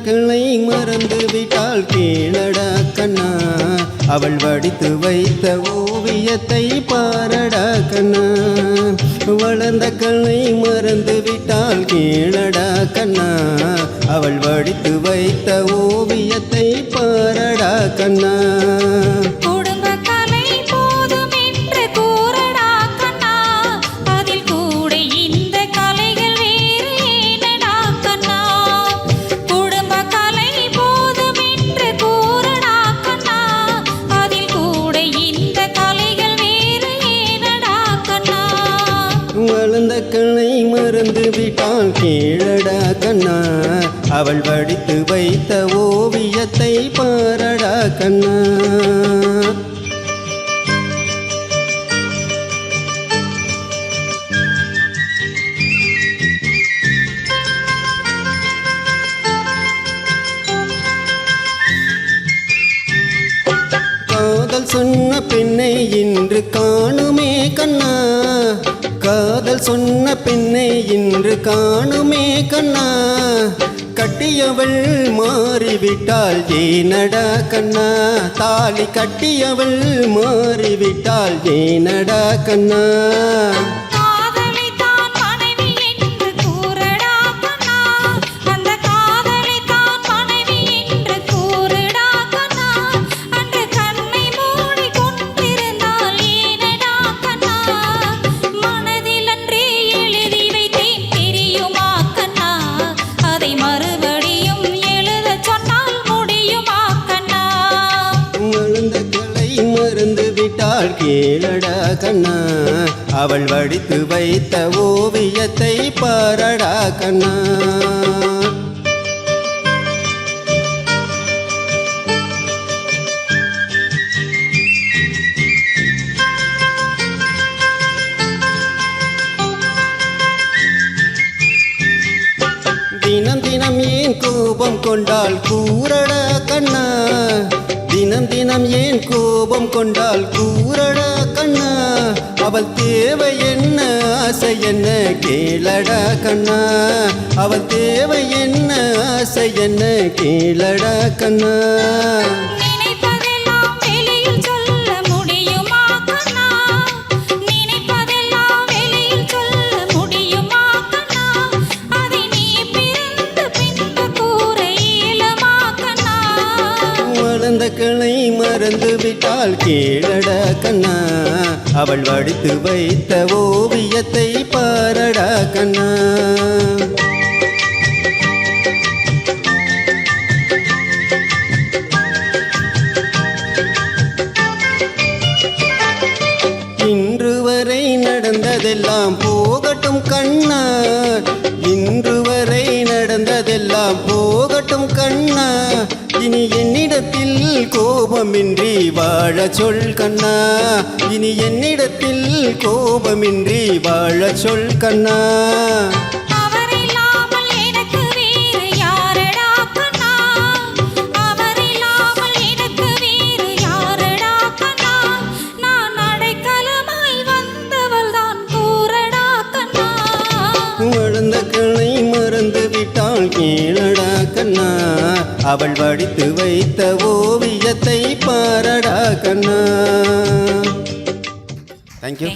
கிளை மறந்து விட்டால் கீழடா கண்ணா, அவள் வடித்து வைத்த ஓவியத்தை பாரடா கண்ணா. வளர்ந்த கிளை மறந்து விட்டால் கீழடா கண்ணா, அவள் வடித்து வைத்த ஓவியத்தை பாரடா கண்ணா. வளர்ந்த கிளை மறந்து விட்டால் கீழடா கண்ணா, அவள் வடித்து வைத்த ஓவியத்தை பாரடா கண்ணா. காதல் சொன்ன பெண்ணை இன்று காணுமே கண்ணா, காதல் சொன்ன பெண்ணை இன்று காணுமே கண்ணா. கட்டியவள் மாறிவிட்டால் ஏனடா கண்ணா, தாலி கட்டியவள் மாறிவிட்டால் ஏனடா கண்ணா. கேளடா கண்ணா, அவள் வடித்து வைத்த ஓவியத்தை பாரடா கண்ணா. தினம் தினம் ஏன் கோபம் கொண்டால் கூறடா கண்ணா, தினம் தினம் ஏன் கோபம் கொண்டால் கூறடா கண்ணா. அவள் தேவை என்ன ஆசை என்ன கேளடா கண்ணா, அவள் தேவை என்ன ஆசை என்ன கேளடா கண்ணா. வளர்ந்த கிளை மறந்து விட்டால் கேளடா கண்ணா, அவள் வடித்து வைத்த ஓவியத்தை பாரடா கண்ணா. இன்று வரை நடந்ததெல்லாம் போகட்டும் கண்ணா, இன்று வரை நடந்ததெல்லாம் போகட்டும் கண்ணா. இனி என்னிடத்தில் கோபமின்றி வாழ சொல் கண்ணா, இனி என்னிடத்தில் கோபமின்றி வாழ சொல் கண்ணா. வளர்ந்த கிளை மறந்து விட்டால் கீழடா கண்ணா, அவள் வடித்து வைத்த ஓவியத்தை பாரடா கண்ணா. தேங்க்யூ.